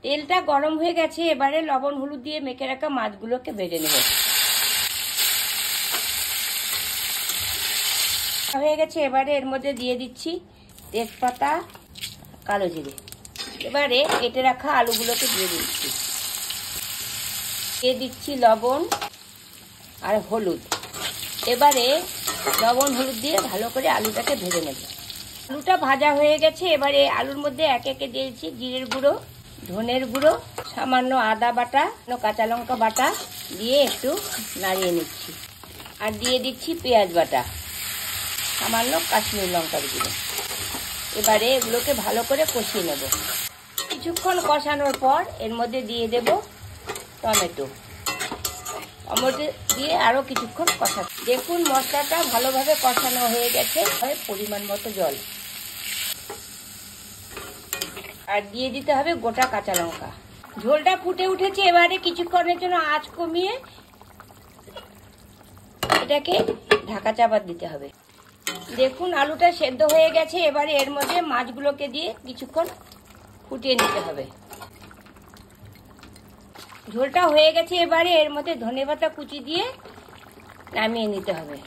তেলটা গরম হয়ে গেছে, এবারে লবণ হলুদ দিয়ে মেখে রাখা মাছগুলোকে ভেজে নেব। হয়ে গেছে, এবারে এর মধ্যে দিয়ে দিচ্ছি তেজপাতা, কালো জিরে। এবারে কেটে রাখা আলুগুলোকে দিয়ে দিচ্ছি। দিয়ে দিচ্ছি লবণ আর হলুদ। এবারে লবণ হলুদ দিয়ে ভালো করে আলুটাকে ভেজে নেব। আলুটা ভাজা হয়ে গেছে, এবারে আলুর মধ্যে একে একে দিয়েছি জিরের গুঁড়ো, ধনের গুঁড়ো, সামান্য আদা বাটা, কাঁচা লঙ্কা বাটা দিয়ে একটু নাড়িয়ে নিচ্ছি। আর দিয়ে দিচ্ছি পেঁয়াজ বাটা, সামান্য কাশ্মীরি লঙ্কার গুঁড়ো। এবারে এগুলোকে ভালো করে কষিয়ে নেব। কিছুক্ষণ কষানোর পর এর মধ্যে দিয়ে দেব টমেটো। টমেটো দিয়ে আরও কিছুক্ষণ কষাচ্ছি। দেখুন মশলাটা ভালোভাবে কষানো হয়ে গেছে। পরিমাণ মতো জল আর দিয়ে দিতে হবে গোটা কাঁচা লঙ্কা। ঝোলটা ফুটে উঠেছে, এবারে কিছুক্ষণের জন্য আঁচ কমিয়ে এটাকে ঢাকা চাপা দিতে হবে। দেখুন আলুটা সেদ্ধ হয়ে গেছে, এবারে এর মধ্যে মাছগুলোকে দিয়ে কিছুক্ষণ ফুটিয়ে নিতে হবে। ঝোলটা হয়ে গেছে, এবারে এর মধ্যে ধনেপাতা কুচি দিয়ে নামিয়ে নিতে হবে।